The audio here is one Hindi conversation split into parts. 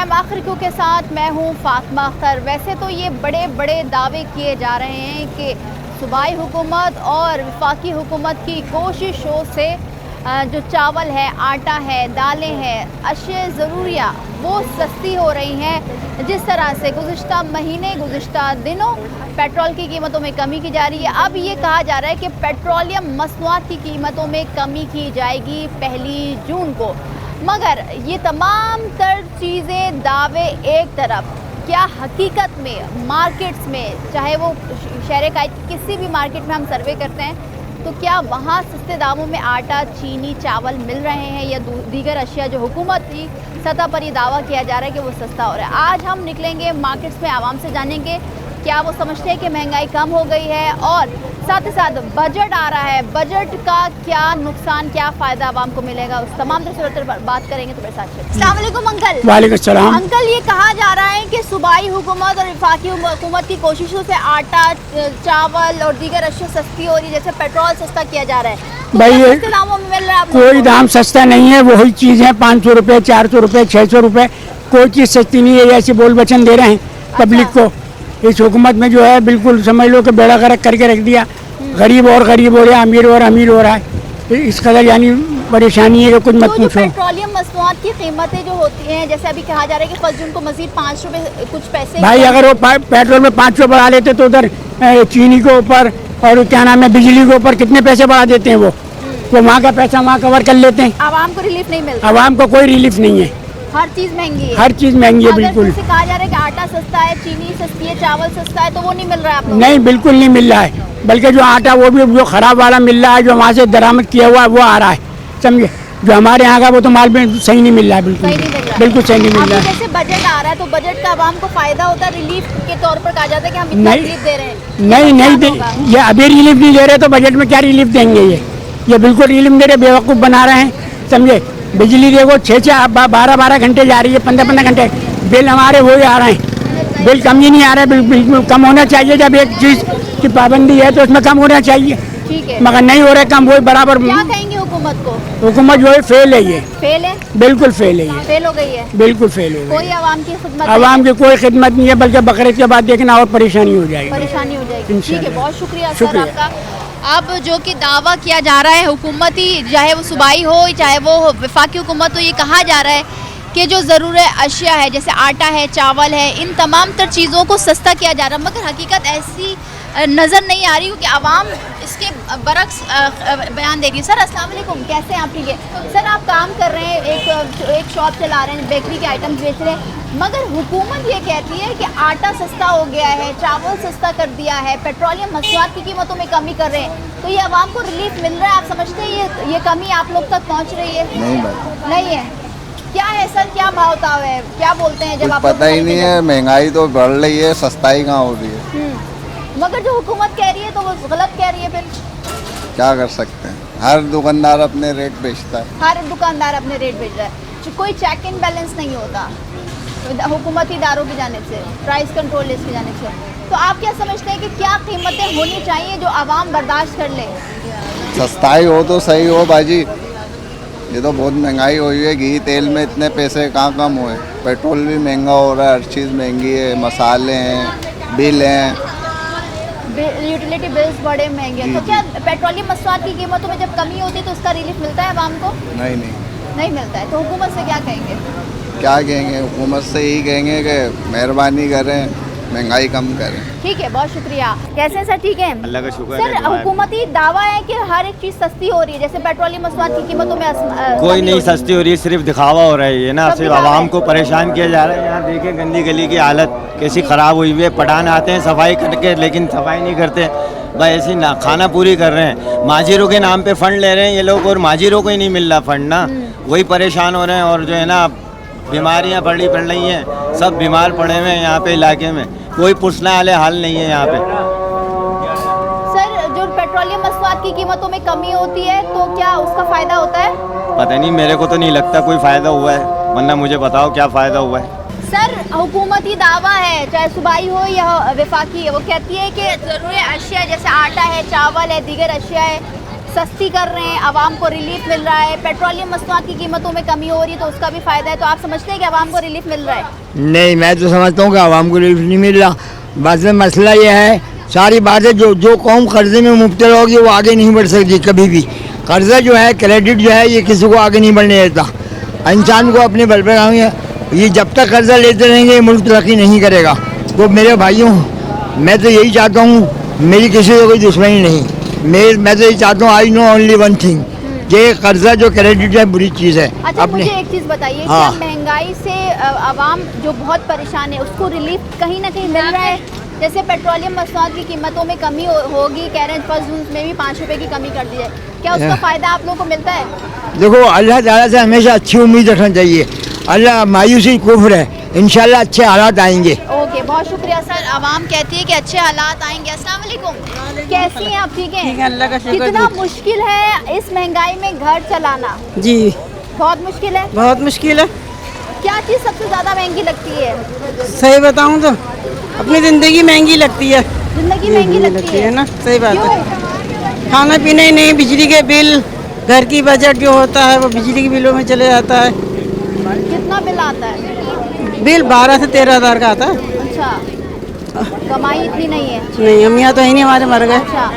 टाइम आखिर क्यों के साथ मैं हूँ फातिमा अख्तर। वैसे तो ये बड़े बड़े दावे किए जा रहे हैं कि सूबाई हुकूमत और वफाकी हुकूमत की कोशिशों से जो चावल है, आटा है, दालें हैं, अशिया ज़रूरिया वो सस्ती हो रही हैं। जिस तरह से गुज़िश्ता महीने, गुज़िश्ता दिनों पेट्रोल की कीमतों में कमी की जा रही है, अब ये कहा जा रहा है कि पेट्रोलियम मसनूआत की कीमतों में कमी की जाएगी 1 जून को। मगर ये तमाम तर चीज़ें, दावे एक तरफ, क्या हकीकत में मार्केट्स में, चाहे वो शहर का किसी भी मार्केट में हम सर्वे करते हैं, तो क्या वहाँ सस्ते दामों में आटा, चीनी, चावल मिल रहे हैं या दीगर अशिया जो हुकूमत की सतह पर ये दावा किया जा रहा है कि वो सस्ता हो रहा है। आज हम निकलेंगे मार्केट्स में, आवाम से जानेंगे क्या वो समझते हैं कि महंगाई कम हो गई है, और साथ ही साथ बजट आ रहा है, बजट का क्या नुकसान, क्या फ़ायदा आवाम को मिलेगा, उस तमाम तरह पर बात करेंगे। तो मेरे साथ अस्सलाम वालेकुम अंकल। वालेकुम सलाम। अंकल, ये कहा जा रहा है कि सूबाई हुकूमत और वफाकी हुकूमत की कोशिशों से आटा, चावल और दीगर अशिया सस्ती हो रही है, जैसे पेट्रोल सस्ता किया जा रहा है, तो भाई ये सस्ते दामों में मिल रहा है? कोई दाम सस्ता नहीं है, वही चीज़ है 500 रुपये, 400 रुपये, 600 रुपये, कोई चीज़ सस्ती नहीं है। ऐसे बोल वचन दे रहे हैं पब्लिक को। इस हुकूमत में जो है बिल्कुल समझ लो कि बेड़ा गर्क करके रख दिया। गरीब और गरीब हो रहा है, अमीर और अमीर हो रहा है। इस कदर यानी परेशानी है कि कुछ मत पूछो। पेट्रोलियम मसनूआत की कीमतें जो होती हैं, जैसे अभी कहा जा रहा है कि 1 जून को मजीद 5 रुपये कुछ पैसे, भाई अगर वो पेट्रोल में 500 बढ़ा लेते तो उधर चीनी के ऊपर और क्या नाम है बिजली के ऊपर कितने पैसे बढ़ा देते हैं। वो वहाँ का पैसा वहाँ कवर कर लेते हैं। आवाम को रिलीफ नहीं मिलता। आवाम को कोई रिलीफ नहीं है, हर चीज़ महंगी है। हर चीज़ महंगी है बिल्कुल। जैसे कहा जा रहा है कि आटा सस्ता है, चीनी सस्ती है, चावल सस्ता है, तो वो नहीं मिल रहा है आप लोगों को? नहीं, बिल्कुल नहीं मिल रहा है। बल्कि जो आटा वो भी जो ख़राब वाला मिल रहा है, जो वहाँ से दरामद किया हुआ है वो आ रहा है, समझे। जो हमारे यहाँ का वो तो माल भी सही नहीं मिल रहा है, बिल्कुल बिल्कुल सही नहीं मिल रहा है। जैसे बजट आ रहा है तो बजट का आवाम को फायदा होता है, रिलीफ के तौर पर कहा जाता है कि हम इतना रिलीफ दे रहे हैं। नहीं, ये अभी रिलीफ नहीं दे रहे तो बजट में क्या रिलीफ देंगे? ये बिल्कुल रिलीफ दे रहे, बेवकूफ़ बना रहे हैं, समझे। बिजली देखो 6-6 12-12 घंटे जा रही है, 15-15 घंटे। बिल हमारे वही आ रहे हैं, बिल कम ही नहीं आ रहा है। बिल कम होना चाहिए। जब एक चीज़ की पाबंदी है तो उसमें कम होना चाहिए, ठीक है, मगर नहीं हो रहा कम, वही बराबर। क्या कहेंगे हुकूमत को? हुकूमत जो है फेल है, ये फेल है, बिल्कुल फेल है, ये फेल हो गई है, बिल्कुल फेल हो गई। कोई आवाम की खिदमत, आवाम की कोई खिदमत नहीं है, बल्कि बकरीद के बाद देखना और परेशानी हो जाएगी, परेशानी हो जाएगी। ठीक है, बहुत शुक्रिया सर शुक्रिया। आपका। अब जो कि दावा किया जा रहा है हुकूमती, चाहे वो सूबाई हो चाहे वो वफाकी हुकूमत हो, ये कहा जा रहा है कि जो ज़रूरी अशिया है, जैसे आटा है, चावल है, इन तमाम तर चीज़ों को सस्ता किया जा रहा है, मगर हकीकत ऐसी नज़र नहीं आ रही, क्योंकि आवाम इसके बरक्स बयान दे रही है। सर अस्सलाम वालेकुम, कैसे हैं आप? ठीक है सर, आप काम कर रहे हैं, एक शॉप चला रहे हैं, बेकरी के आइटम्स बेच रहे हैं, मगर हुकूमत ये कहती है कि आटा सस्ता हो गया है, चावल सस्ता कर दिया है, पेट्रोलियम मसनूआत की कीमतों में कमी कर रहे हैं, तो ये आवाम को रिलीफ मिल रहा है? आप समझते हैं ये कमी आप लोग तक पहुँच रही है? नहीं है। क्या है सर, क्या भाव ताव है, क्या बोलते हैं जब आप? पता ही नहीं है, महंगाई तो बढ़ रही है, सस्ताई कहाँ हो रही है। मगर जो हुकूमत कह रही है तो वो गलत कह रही है, फिर क्या कर सकते हैं? हर दुकानदार अपने रेट बेचता है। हर दुकानदार अपने रेट बेच रहा है, कोई चेक इन बैलेंस नहीं होता हुकूमती इदारों की जानिब से, प्राइस कंट्रोल लिस्ट की जानिब से। तो आप क्या समझते हैं कि क्या कीमतें होनी चाहिए जो आवाम बर्दाश्त कर ले? सस्ताई हो तो सही हो बाजी, ये तो बहुत महंगाई हुई है। घी तेल में इतने पैसे कहाँ कम हुए, पेट्रोल भी महंगा हो रहा है, हर चीज़ महंगी है, मसाले हैं, बिल हैं, यूटिलिटी बिल्स बड़े महंगे हैं। तो क्या पेट्रोलियम मसनूआत की कीमतों में जब कमी होती है तो उसका रिलीफ मिलता है आवाम को? नहीं मिलता है। तो हुकूमत से क्या कहेंगे? क्या कहेंगे? हुकूमत से यही कहेंगे कि मेहरबानी करें, महंगाई कम करें। ठीक है, बहुत शुक्रिया। कैसे हैं सर? ठीक है, अल्लाह का शुक्र है। सर हुकूमती दावा है कि हर एक चीज़ सस्ती हो रही है, जैसे पेट्रोलियम मसनूआत की कीमतों में कोई नहीं सस्ती हो रही है, सिर्फ दिखावा हो रहा है, ये ना सिर्फ आवाम को परेशान किया जा रहा है। यहाँ देखिए गंदी गली की हालत कैसी ख़राब हुई हुई है। पठान आते हैं सफाई करके, लेकिन सफाई नहीं करते, भाई ऐसी ना खाना पूरी कर रहे हैं। माजिरों के नाम पे फ़ंड ले रहे हैं ये लोग, और माजिरों को ही नहीं मिल रहा फ़ंड ना, वही परेशान हो रहे हैं। और जो है ना बीमारियाँ पड़ रही हैं, सब बीमार पड़े हुए हैं यहाँ पे इलाके में, कोई पूछने वाले हाल नहीं है यहाँ पे। सर जो पेट्रोलियम मसनूआत की कीमतों में कमी होती है तो क्या उसका फ़ायदा होता है? पता नहीं, मेरे को तो नहीं लगता कोई फ़ायदा हुआ है, वरना मुझे बताओ क्या फ़ायदा हुआ है। सर हुकूमती दावा है, चाहे सूबाई हो या वफाकी है, वो कहती है कि ज़रूरी अशिया जैसे आटा है, चावल है, दीगर अशिया है, सस्ती कर रहे हैं, आवाम को रिलीफ मिल रहा है, पेट्रोलियम मसनूआत की कीमतों में कमी हो रही है तो उसका भी फ़ायदा है, तो आप समझते हैं कि आवाम को रिलीफ मिल रहा है? नहीं, मैं तो समझता हूँ कि आवाम को रिलीफ नहीं मिल रहा। बस मसला ये है, सारी बातें जो कौम कर्जे में मुब्तला होगी वो आगे नहीं बढ़ सकती कभी भी। कर्जा जो है, क्रेडिट जो है, ये किसी को आगे नहीं बढ़ने देता। इंसान को अपने बल पर आएंगे, ये जब तक कर्जा लेते रहेंगे मुल्क तरक्की नहीं करेगा। तो मेरे भाइयों, मैं तो यही चाहता हूँ, मेरी किसी से कोई दुश्मनी नहीं, मैं तो यही चाहता हूँ, I know only one thing, कि कर्जा जो क्रेडिट है बुरी चीज़ है। अच्छा, मुझे एक चीज़ बताइए, हाँ। क्या महंगाई से आवाम जो बहुत परेशान है उसको रिलीफ कहीं ना कहीं मिल रहा है? जैसे पेट्रोलियम मसनूआत की कीमतों में कमी होगी, कह रहे हैं 1 जून में भी 5 रुपए की कमी कर दी जाए, क्या उसका फ़ायदा आप लोगों को मिलता है? देखो, अल्लाह ताला से हमेशा अच्छी उम्मीद रखना चाहिए। अल्लाह मायूसी कुफ्र है, इंशाल्लाह अच्छे हालात आएंगे। ओके, बहुत शुक्रिया सर। आवाम कहती है कि अच्छे हालात आएंगे। अस्सलाम वालेकुम, कैसी हैं आप? ठीक हैं? अल्लाह का शुक्र। कितना मुश्किल है इस महंगाई में घर चलाना? जी बहुत मुश्किल है। बहुत मुश्किल है। क्या चीज़ सबसे ज़्यादा महंगी लगती है? सही बताऊं तो अपनी ज़िंदगी महंगी लगती है। जिंदगी महंगी लगती है ना, सही बात है। क्यों? खाना पीना ही नहीं, बिजली के बिल, घर की बजट जो होता है वो बिजली के बिलों में चले जाता है। कितना बिल आता है? बिल 12 से 13 हज़ार का आता है। अच्छा, कमाई इतनी नहीं है? नहीं, हम यहाँ तो है नहीं, हमारे मर गए। अच्छा,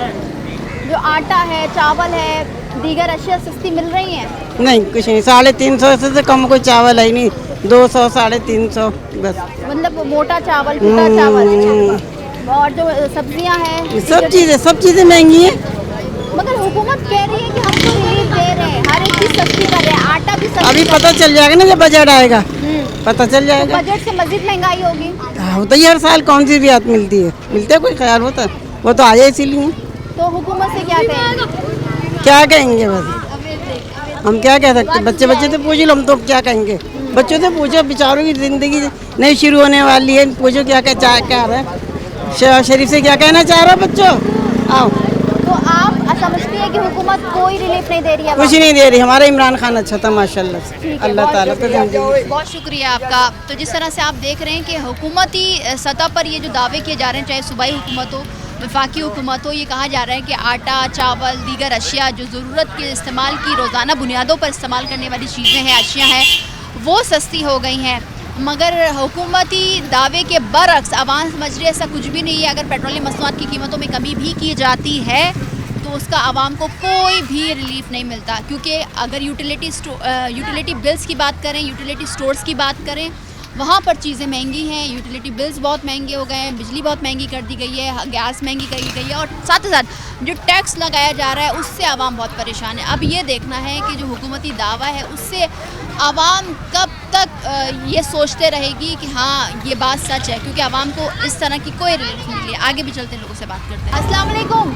जो आटा है, चावल है, दीगर अशिया सस्ती मिल रही हैं? नहीं, कुछ नहीं, 350 से कम कोई चावल है ही नहीं, 200 350 बस। मतलब मोटा चावल, टूटा चावल, और जो सब्जियां हैं, सब चीज़ें महंगी हैं। मगर हुकूमत कह रही है कि हमको रिलीफ दे रहे हैं, हर एक चीज़ सस्ती कर रहे हैं, आटा भी सस्ती अभी कर पता चल जाएगा ना जब बजट आएगा, पता चल तो जाएगा। बजट से मजीद महंगाई होगी। होता ही हर साल, कौन सी रियायत मिलती है? मिलते है कोई ख्याल होता है? वो तो आया इसीलिए। तो हुकूमत से क्या कहेंगे? क्या कहेंगे बस, हम क्या कह सकते? बच्चे से पूछ लो, हम तो क्या कहेंगे? बच्चों से पूछो, बेचारों की ज़िंदगी नहीं शुरू होने वाली है, पूछो क्या रहा है। शहबाज शरीफ से क्या कहना चाह रहा है बच्चों? आओ। तो आप समझती है कि हुकूमत कोई रिलीफ नहीं दे रही है? कुछ नहीं दे रही। हमारा इमरान खान अच्छा था माशाल्लाह से, अल्लाह ताला तो बहुत शुक्रिया आपका। तो जिस तरह से आप देख रहे हैं कि हुकूमती सतह पर ये जो दावे किए जा रहे हैं, चाहे सूबाई हुकूमत हो, वफाकी हुकूमत हो, ये कहा जा रहा है कि आटा, चावल, दीगर अशिया जो ज़रूरत के इस्तेमाल की रोज़ाना बुनियादों पर इस्तेमाल करने वाली चीज़ें हैं, अशिया हैं, वो सस्ती हो गई हैं। मगर हुकूमती दावे के बरक्स आवाम समझ रही है ऐसा कुछ भी नहीं है। अगर पेट्रोलियम मसनूआत की कीमतों में कमी भी की जाती है तो उसका आवाम को कोई भी रिलीफ नहीं मिलता, क्योंकि अगर यूटिलिटी बिल्स की बात करें, यूटिलिटी स्टोर्स की बात करें, वहाँ पर चीज़ें महंगी हैं, यूटिलिटी बिल्स बहुत महंगे हो गए हैं, बिजली बहुत महंगी कर दी गई है, गैस महंगी कर दी गई है, और साथ ही साथ जो टैक्स लगाया जा रहा है उससे आवाम बहुत परेशान है। अब ये देखना है कि जो हुकूमती दावा है उससे आवाम कब तक ये सोचते रहेगी कि हाँ ये बात सच है, क्योंकि आवाम को इस तरह की कोई रिलीफ नहीं मिली है। आगे भी चलते हैं, लोगों से बात करते हैं। अस्सलाम वालेकुम,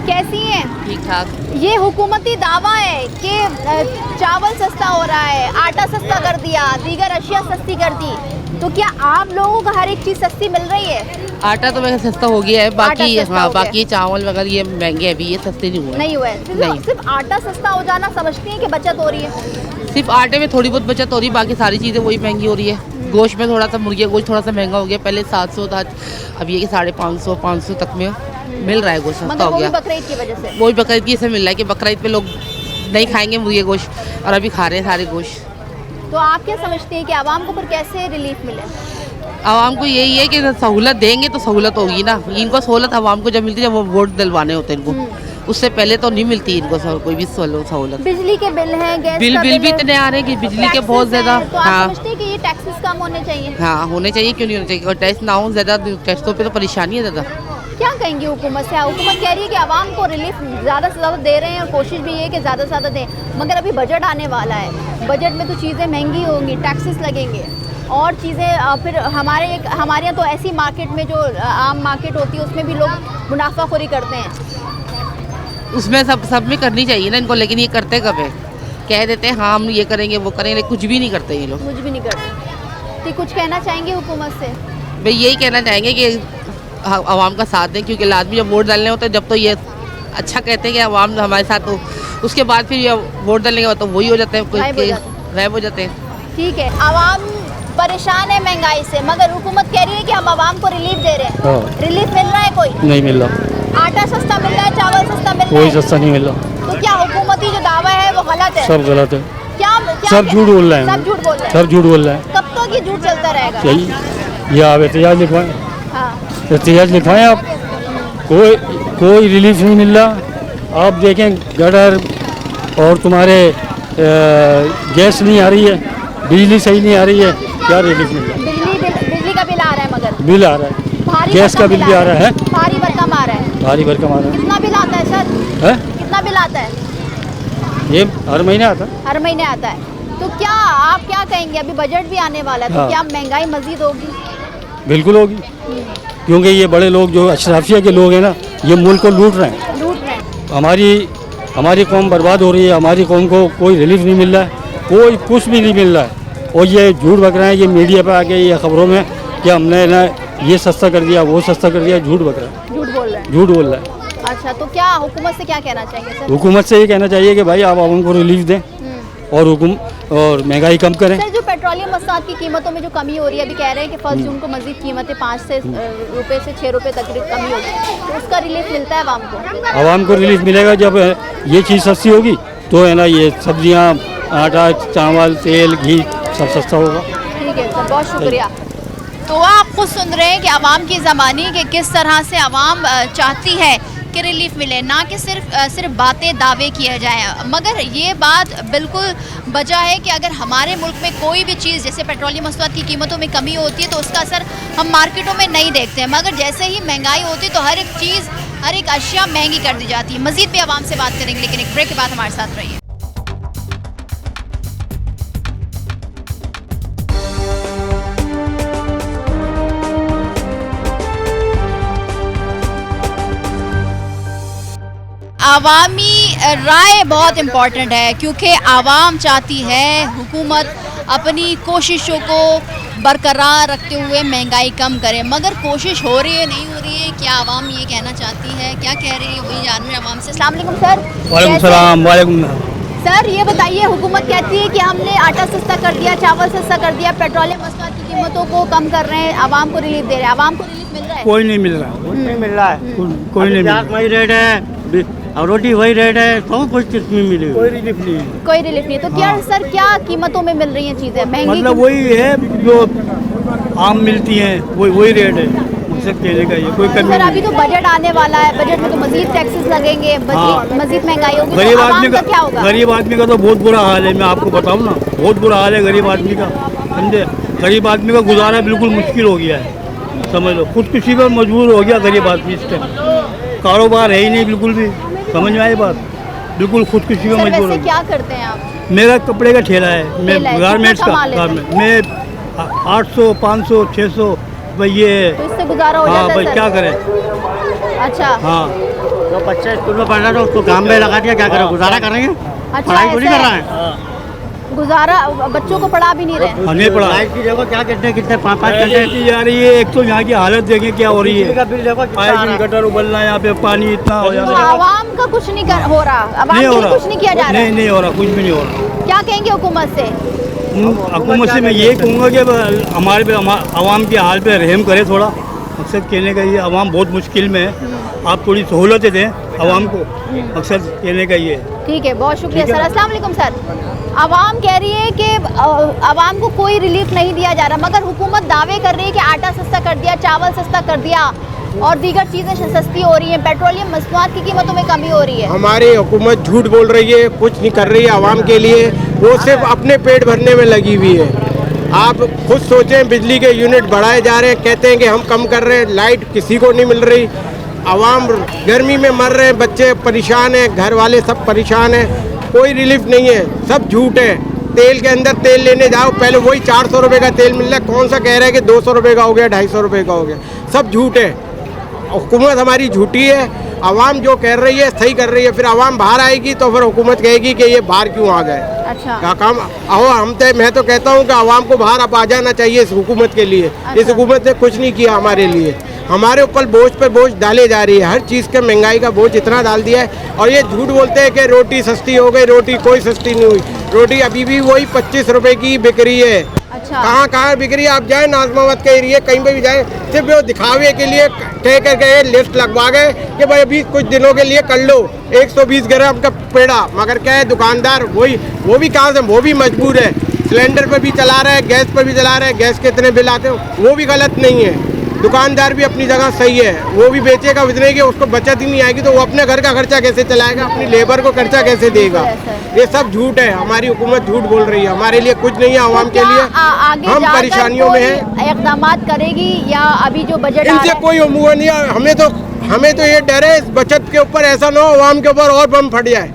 कैसी हैं? ठीक ठाक। ये हुकूमती दावा है कि चावल सस्ता हो रहा है, आटा सस्ता कर दिया, दीगर अशिया सस्ती कर दी, तो क्या आप लोगों को हर एक चीज़ सस्ती मिल रही है? आटा तो वैसे सस्ता हो गया है, बाकी आटा सस्ता हो गया। बाकी चावल वगैरह ये महंगे हैं, अभी ये सस्ते नहीं हुए। नहीं हुआ है। नहीं। सिर्फ आटा सस्ता हो जाना समझती हैं कि बचत हो रही है? सिर्फ आटे में थोड़ी बहुत बचत हो रही है, बाकी सारी चीज़ें वही महंगी हो रही है। गोश्त में थोड़ा सा, मुर्गी गोश्त थोड़ा सा महंगा हो गया, पहले 700 था, अब ये कि 550 तक में मिल रहा है गोश्त, सस्ता हो गया। बकरीद की वजह से? वही बकरीद की से मिल रहा है कि बकरीद पे लोग नहीं खाएंगे मुर्गी गोश्त, और अभी खा रहे हैं सारे गोश्त। तो आप क्या समझते हैं कि आवाम को फिर कैसे रिलीफ मिले? आवाम को यही है कि सहूलत देंगे तो सहूलत होगी ना। इनको सहूलत आवाम को जब मिलती है जब वो वोट दिलवाने होते हैं इनको, उससे पहले तो नहीं मिलती इनको कोई भी सहूलत। बिजली के बिल हैं, गैस बिल का भी है, इतने आ रहे हैं कि बिजली के बहुत ज़्यादा। तो आप समझते हैं कि ये टैक्सेस कम होने चाहिए? हाँ, होने चाहिए, क्यों नहीं होने चाहिए? और टैक्स ना हो ज़्यादा, टैक्सों पे तो परेशानी है ज़्यादा। क्या कहेंगे हुकूमत से? हुकूमत कह रही है कि आवाम को रिलीफ ज़्यादा से ज़्यादा दे रहे हैं, और कोशिश भी ये है कि ज़्यादा से ज़्यादा दें, मगर अभी बजट आने वाला है, बजट में तो चीज़ें महंगी होंगी, टैक्सेस लगेंगे और चीज़ें, फिर हमारे यहाँ तो ऐसी मार्केट में जो आम मार्केट होती है उसमें भी लोग मुनाफाखोरी करते हैं। उसमें सब में करनी चाहिए ना इनको, लेकिन ये करते कब है? कह देते हैं हाँ हम ये करेंगे वो करेंगे, लेकिन कुछ भी नहीं करते ये लोग। कुछ भी नहीं करते। तो कुछ कहना चाहेंगे हुकूमत से? भाई यही कहना चाहेंगे कि आवाम का साथ दें, क्योंकि लाजमी जब वोट डालने होते हैं जब तो ये अच्छा कहते हैं कि आवाम हमारे साथ हो, उसके बाद फिर ये वोट डालने के बाद तो वही हो जाते हैं, गायब हो जाते हैं। ठीक है, आवाम परेशान है महंगाई से, मगर हुकूमत कह रही है कि हम आवाम को रिलीफ दे रहे हैं। रिलीफ मिल रहा है कोई? नहीं मिल रहा। आटा सस्ता मिल रहा है, चावल सस्ता मिल रहा कोई है, सस्ता नहीं मिल रहा, तो क्या हुकूमती जो दावा है वो गलत है? सब गलत है, क्या सब झूठ बोल रहे हैं, सब झूठ बोल रहे हैं। सब झूठ बोल रहे हैं। कब तक ये झूठ चलता रहेगा? यही ये आप एहतियाज लिखवाएं, हाँ, एहतियाज लिखवाएं आप। कोई रिलीफ नहीं मिल रहा। आप देखें गटर और तुम्हारे गैस नहीं आ रही है, बिजली सही नहीं आ रही है, क्या रिलीफ मिल रहा है? बिजली का बिल आ रहा है, मगर बिल आ रहा है, भारी गैस का बिल भी आ रहा है, भारी भरकम आ रहा है। भारी भरकम आ रहा कितना बिल आता है सर? है, कितना बिल आता है? ये हर महीने आता है। हर महीने आता है। तो क्या आप क्या कहेंगे, अभी बजट भी आने वाला है, तो हाँ। क्या महंगाई मजीद होगी? बिल्कुल होगी, क्योंकि ये बड़े लोग जो अशराफिया के लोग हैं ना, ये मुल्क को लूट रहे हैं। लूट रहे हैं। हमारी कौम बर्बाद हो रही है, हमारी कौम को कोई रिलीफ नहीं मिल रहा है, कोई कुछ भी नहीं मिल रहा है। और ये झूठ बक रहे हैं, ये मीडिया पे आके ये खबरों में कि हमने ना ये सस्ता कर दिया, वो सस्ता कर दिया, झूठ बक रहा है, झूठ बोल रहे हैं। झूठ बोल रहा है। अच्छा, तो क्या हुकूमत से क्या कहना चाहिए सर? हुकूमत से ये कहना चाहिए कि भाई आप आवाम को रिलीफ दें और और महंगाई कम करें। सर, जो पेट्रोलियम मसनूआत की कीमतों में जो कमी हो रही है, अभी कह रहे हैं कि 1 जून को मजीद कीमतें 5 रुपए से 6 रुपए तक कमी होगी, तो उसका रिलीफ मिलता है आवाम को? आवाम को रिलीफ मिलेगा जब ये चीज़ सस्ती होगी, तो है ना, ये सब्जियाँ, आटा, चावल, तेल, घी सब सस्ता होगा। ठीक है सर, बहुत शुक्रिया। तो आप खुद सुन रहे हैं कि आवाम की ज़बानी कि किस तरह से आवाम चाहती है कि रिलीफ मिले, ना कि सिर्फ बातें दावे किए जाएं। मगर ये बात बिल्कुल वजह है कि अगर हमारे मुल्क में कोई भी चीज़ जैसे पेट्रोलियम मसनूआत की कीमतों में कमी होती है तो उसका असर हम मार्केटों में नहीं देखते हैं, मगर जैसे ही महंगाई होती है तो हर एक चीज़, हर एक अशिया महंगी कर दी जाती है। मज़ीद भी आवाम से बात करेंगे, लेकिन एक ब्रेक के बाद हमारे साथ रहिए। आवामी राय बहुत इम्पॉर्टेंट है, क्योंकि आवाम चाहती है हुकूमत अपनी कोशिशों को बरकरार रखते हुए महंगाई कम करे, मगर कोशिश हो रही है, नहीं हो रही है। क्या आवाम ये कहना चाहती है, क्या कह रही है, वही जान रहे हैं आवाम से। अस्सलाम वालेकुम सर। वालेकुम सलाम। वालेकुम। सर, ये बताइए, हुकूमत कहती है कि हमने आटा सस्ता कर दिया, चावल सस्ता कर दिया, पेट्रोलियम मसनूआत की कीमतों को कम कर रहे हैं, आवाम को रिलीफ दे रहे हैं। आवाम को रिलीफ मिल रहा है? कोई नहीं मिल रहा, नहीं मिल रहा है, कोई नहीं मिल रहा। वही रेट है और रोटी वही रेट है, तो कुछ कितनी मिलेगी? कोई रिलीफ नहीं है। कोई रिलीफ नहीं है। तो क्या सर, क्या कीमतों में मिल रही हैं चीज़ें महंगी? मतलब वही है जो आम मिलती हैं, वही रेट है, मकसद कहने का ये कोई कमी सर, नहीं। अभी तो बजट आने वाला है, बजट में तो मजीद टैक्सेस लगेंगे, मजीद महंगाई होगी, गरीब तो आदमी आवाम का का क्या होगा? गरीब आदमी का तो बहुत बुरा हाल है, मैं आपको बताऊं ना, बहुत बुरा हाल है गरीब आदमी का, समझे। गरीब आदमी का गुजारा बिल्कुल मुश्किल हो गया है, समझ लो। खुदकुशी पर मजबूर हो गया गरीब आदमी इस टाइम, कारोबार है ही नहीं बिल्कुल भी, समझ में आई बात, बिल्कुल खुदकुशी में सर, मजबूर हो वैसे गया। क्या करते हैं आप? मेरा कपड़े का ठेला है, मैं ठेला है, गारमेंट्स कितना का कमा लेते हैं? गारमेंट, मैं 800, 500, 600 भाई ये। तो इससे गुजारा हो हाँ जाता भाई, है क्या सर? करें। अच्छा, हाँ, तो बच्चा स्कूल में पढ़ रहा था, उसको काम में लगा दिया, क्या करें, गुजारा करेंगे, अच्छा, पढ़ाई थोड़ी ऐसा कर रहा है। है। गुजारा, बच्चों को पढ़ा भी नहीं रहे। नहीं पड़ा। लाइट की देखो क्या कितने 5-5 पहले घंटे की जा रही है, एक तो यहाँ की हालत देखें क्या हो रही बिजली का है, बिल देखो कितना आए आ रहा दिन है। गटर उबलना है, यहाँ पे पानी इतना हो तो जाता है। आवाम का कुछ नहीं हो रहा, आवाम नहीं के हो लिए रहा, कुछ नहीं किया जा रहा। नहीं हो रहा, कुछ भी नहीं हो रहा। क्या कहेंगे हुकूमत से? हुकूमत से मैं ये कहूँगा कि हमारे पे आवाम के हाल पे रहम करे थोड़ा, मकसद कहने का ये, आवाम बहुत मुश्किल में है, आप थोड़ी सहूलतें दें आवाम को, मकसद कहने का ये है। ठीक है, बहुत शुक्रिया ठीक है। सर। अस्सलाम वालेकुम सर। आवाम कह रही है कि आवाम को कोई रिलीफ नहीं दिया जा रहा, मगर हुकूमत दावे कर रही है कि आटा सस्ता कर दिया, चावल सस्ता कर दिया और दीगर चीज़ें सस्ती हो रही हैं, पेट्रोलियम मसनूआत की कीमतों में कमी हो रही है। हमारी हुकूमत झूठ बोल रही है, कुछ नहीं कर रही है आवाम के लिए, वो सिर्फ अपने पेट भरने में लगी हुई है। आप खुद सोचें, बिजली के यूनिट बढ़ाए जा रहे हैं, कहते हैं कि हम कम कर रहे हैं, लाइट किसी को नहीं मिल रही, आवाम गर्मी में मर रहे हैं, बच्चे परेशान हैं, घर वाले सब परेशान हैं, कोई रिलीफ नहीं है, सब झूठ है। तेल के अंदर तेल लेने जाओ, पहले वही 400 रुपये का तेल मिल रहा है, कौन सा कह रहा है कि 200 रुपये का हो गया, 250 रुपये का हो गया, सब झूठ है। हुकूमत हमारी झूठी है, आवाम जो कह रही है सही कर रही है, फिर आवाम बाहर आएगी तो फिर हुकूमत कहेगी कि ये बाहर क्यों आ गए। अच्छा, क्या काम मैं तो कहता हूँ कि आवाम को बाहर अब आ जाना चाहिए इस हुकूमत के लिए। इस हुकूमत ने कुछ नहीं किया हमारे लिए, हमारे ऊपर बोझ पर बोझ डाले जा रही है, हर चीज़ के महंगाई का बोझ इतना डाल दिया है। और ये झूठ बोलते हैं कि रोटी सस्ती हो गई, रोटी कोई सस्ती नहीं हुई, रोटी अभी भी वही 25 रुपए की बिक रही है। अच्छा। कहाँ कहाँ बिक रही है, आप जाए नाजमाबाद के एरिया कहीं पे भी जाए, सिर्फ वो दिखावे के लिए कह करके लिस्ट लगवा गए कि भाई अभी कुछ दिनों के लिए कर लो 120 ग्राम का पेड़ा, मगर क्या है दुकानदार वो भी कहाँ से, वो भी मजबूर है, सिलेंडर पर भी चला रहा है, गैस पर भी चला रहा है, गैस के इतने बिल आते हैं, वो भी गलत नहीं है। दुकानदार भी अपनी जगह सही है, वो भी बेचेगा उतने की, उसको बचत ही नहीं आएगी तो वो अपने घर का खर्चा कैसे चलाएगा, अपनी लेबर को खर्चा कैसे देगा। ये सब झूठ है, हमारी हुकूमत झूठ बोल रही है, हमारे लिए कुछ नहीं है, आवाम के लिए हम परेशानियों में हैं। इक़दाम करेगी या अभी जो बजट इनसे कोई उम्मीद नहीं है, हमें तो ये डर है इस बचत के ऊपर ऐसा ना हो आवाम के ऊपर और बम फट जाए,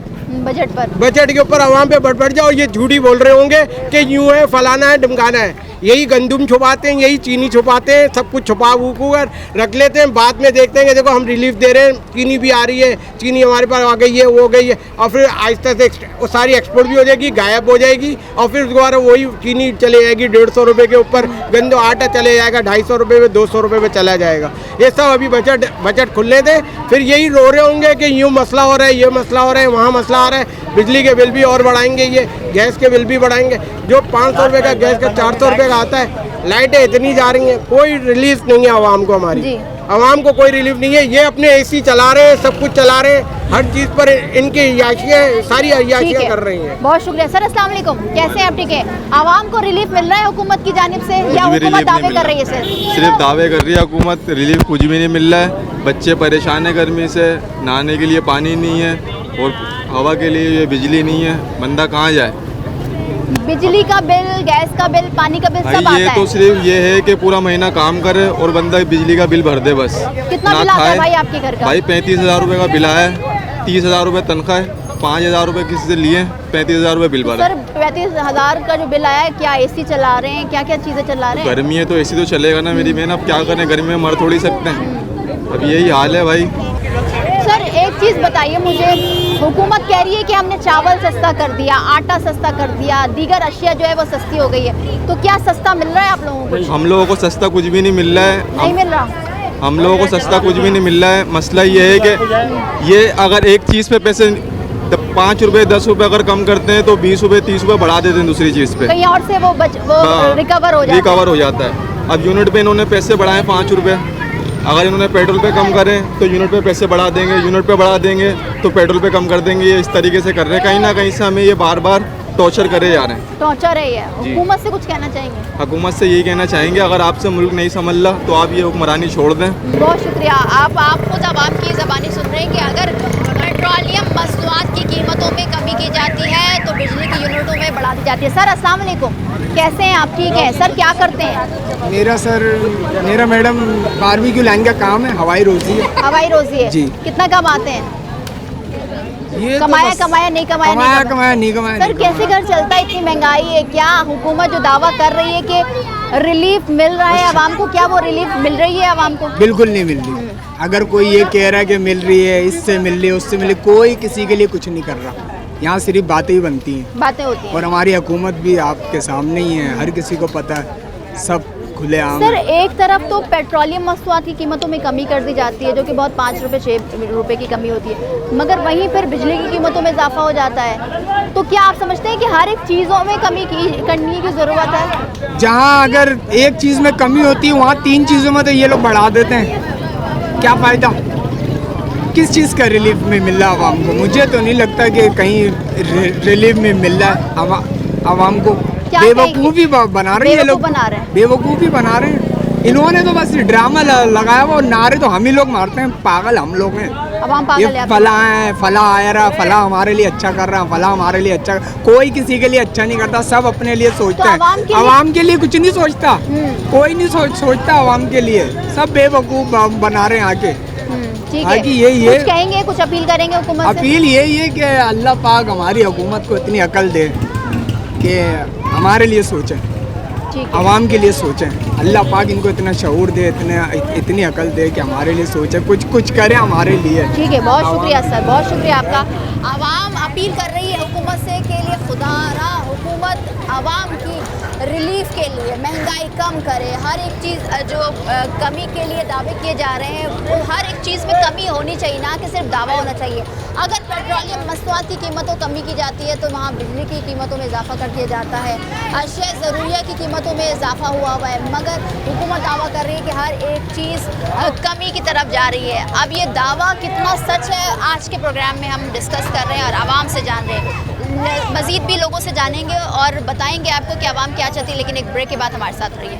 बजट के ऊपर आवाम पे बढ़ जाए और ये झूठी बोल रहे होंगे कि यूँ है, फलाना है, ढमकाना है, यही गंदुम छुपाते हैं, यही चीनी छुपाते हैं, सब कुछ छुपा कर रख लेते हैं, बाद में देखते हैं कि देखो हम रिलीफ दे रहे हैं, चीनी भी आ रही है, चीनी हमारे पास आ गई है, वो हो गई है, और फिर आहिस्ता से वो सारी एक्सपोर्ट भी हो जाएगी, गायब हो जाएगी, और फिर दोबारा वही चीनी चले जाएगी 150 रुपये के ऊपर, गंदो आटा चले जाएगा 250 रुपये में, 200 रुपये में चला जाएगा। ये सब अभी बजट खुलने दें, फिर यही रो रहे होंगे कि यूँ मसला हो रहा है, ये मसला हो रहा है, वहाँ मसला आ रहा है, बिजली के बिल भी और बढ़ाएंगे, ये गैस के बिल भी बढ़ाएंगे, जो 500 रुपये का गैस का 400 रुपये का आता है, लाइटें इतनी जा रही हैं, कोई रिलीफ नहीं है आवाम को, हमारी आवाम को कोई रिलीफ नहीं है। ये अपने एसी चला रहे हैं, सब कुछ चला रहे हैं, हर चीज़ पर इनकी अय्याशियाँ, सारी अय्याशियाँ कर रही हैं। बहुत शुक्रिया सर। अस्सलाम वालेकुम, कैसे हैं आप? ठीक है। आवाम को रिलीफ मिल रहा है हुकूमत की जानिब से या हुकूमत दावे कर रही है? सर सिर्फ दावे कर रही है हुकूमत, रिलीफ कुछ भी नहीं मिल रहा है। बच्चे परेशान है गर्मी से, नहाने के लिए पानी नहीं है और हवा के लिए ये बिजली नहीं है, बंदा कहाँ जाए। बिजली का बिल, गैस का बिल, पानी का बिल सब आता है। ये तो सिर्फ ये है कि पूरा महीना काम करे और बंदा बिजली का बिल भर दे बस। कितना बिल आता है भाई आपके घर का? भाई 35,000 रुपये का बिल आया है, 30,000 रुपये तनख्वाह है, 5,000 रुपये किसी से लिए, 35,000 रुपये बिल भरा। सर 35,000 का जो बिल आया है, क्या एसी चला रहे हैं, क्या क्या चीज़ें चला रहे हैं? गर्मी है तो एसी तो चलेगा ना मेरी बहन, अब क्या करें, गर्मी में मर थोड़ी सकते हैं, अब यही हाल है भाई। सर एक चीज़ बताइए मुझे, हुकूमत कह रही है कि हमने चावल सस्ता कर दिया, आटा सस्ता कर दिया, दीगर अशिया जो है वो सस्ती हो गई है, तो क्या सस्ता मिल रहा है आप लोगों को? हम लोगों को सस्ता कुछ भी नहीं मिल रहा है। नहीं मिल रहा? हम लोगों को सस्ता कुछ भी नहीं मिल रहा है। मसला ये है कि ये अगर एक चीज़ पे पैसे 5 रुपये 10 रुपये अगर कम करते हैं तो 20 रुपये 30 रुपये बढ़ा देते हैं दूसरी चीज़ पे, कहीं और से वो रिकवर हो जाता है। अब यूनिट पे इन्होंने पैसे बढ़ाए 5 रुपये, अगर इन्होंने पेट्रोल पे कम करें तो यूनिट पे पैसे बढ़ा देंगे, यूनिट पे बढ़ा देंगे तो पेट्रोल पे कम कर देंगे। ये इस तरीके से कर रहे हैं, कहीं ना कहीं से हमें ये बार बार टॉर्चर करे जा रहे हैं। टॉर्चर है ये। हुकूमत से कुछ कहना चाहेंगे? हुकूमत से यही कहना चाहेंगे, अगर आपसे मुल्क नहीं संभल रहा तो आप ये हुक्मरानी छोड़ दें। बहुत शुक्रिया। आप खुद आवाम की ज़बानी सुन रहे हैं कि अगर पेट्रोलियम मसनूआत की कीमतों में कमी की जाती है तो बिजली की यूनिटों में बढ़ा दी जाती है। सर अस्सलाम वालेकुम, कैसे हैं आप? ठीक है सर, क्या करते हैं? मेरा मैडम बारबेक्यू लाइन का काम है, हवाई रोजी है। हवाई रोजी है जी। कितना कमाते हैं? ये कमाया नहीं कमाया। सर कैसे घर चलता है? इतनी महंगाई है, क्या हुकूमत जो दावा कर रही है कि रिलीफ मिल रहा है आवाम को, क्या वो रिलीफ मिल रही है आवाम को? बिल्कुल नहीं मिल रही। अगर कोई ये कह रहा है कि मिल रही है, इससे मिल रही है, उससे मिल रही, कोई किसी के लिए कुछ नहीं कर रहा। यहाँ सिर्फ बातें ही बनती हैं, बातें होती हैं। और हमारी हुकूमत भी आपके सामने ही है, हर किसी को पता है, सब खुले आम। सर एक तरफ तो पेट्रोलियम मसनूआत की कीमतों में कमी कर दी जाती है, जो कि बहुत 5 रुपये 6 रुपये की कमी होती है, मगर वहीं पर बिजली की कीमतों में इजाफा हो जाता है। तो क्या आप समझते हैं कि हर एक चीज़ों में कमी करने की ज़रूरत है? जहाँ अगर एक चीज़ में कमी होती है वहाँ 3 चीज़ों में तो ये लोग बढ़ा देते हैं, क्या फ़ायदा? किस चीज़ का रिलीफ में मिल रहा है आवाम को? मुझे तो नहीं लगता कि कहीं रिलीफ में मिल रहा है आवाम को। बेवकूफ़ी बना रही है लोग, बेवकूफ़ी बना रहे हैं। इन्होंने तो बस ड्रामा लगाया हुआ, नारे तो हम ही लोग मारते हैं, पागल हम लोग हैं। ये फला है, फला आया रहा, फला हमारे लिए अच्छा कर रहा है, फला हमारे लिए अच्छा, कोई किसी के लिए अच्छा नहीं करता, सब अपने लिए सोचता है। आवाम के लिए कुछ नहीं सोचता, कोई नहीं सोचता आवाम के लिए, सब बेवकूफ़ बना रहे हैं आके। ठीक है, कुछ कहेंगे, कुछ अपील करेंगे हुकूमत से? अपील यही है कि अल्लाह पाक हमारी हुकूमत को इतनी अकल दे कि हमारे लिए सोचें, आवाम के लिए सोचें। अल्लाह पाक इनको इतना शऊर दे, इतनी अकल दे कि हमारे लिए सोचें, कुछ करें हमारे लिए। ठीक है, बहुत शुक्रिया सर, बहुत शुक्रिया आपका। आवाम अपील कर रही है हुकूमत से के लिए खुदा हुकूमत आवाम की रिलीफ के लिए, महंगाई कम करे, हर एक चीज़ जो कमी के लिए दावे किए जा रहे हैं वो हर एक चीज़ में कमी होनी चाहिए, ना कि सिर्फ दावा होना चाहिए। अगर पेट्रोलियम मसनूआत की कीमतों कमी की जाती है तो वहाँ बिजली की कीमतों में इजाफा कर दिया जाता है, अशिया ज़रूरिया की कीमतों में इजाफा हुआ है, मगर हुकूमत दावा कर रही है कि हर एक चीज़ कमी की तरफ जा रही है। अब ये दावा कितना सच है आज के प्रोग्राम में हम डिस्कस कर रहे हैं और आवाम से जान रहे हैं। मज़ीद भी लोगों से जानेंगे और बताएंगे आपको कि आवाम क्या चाहती है, लेकिन एक ब्रेक के बाद हमारे साथ रहिए।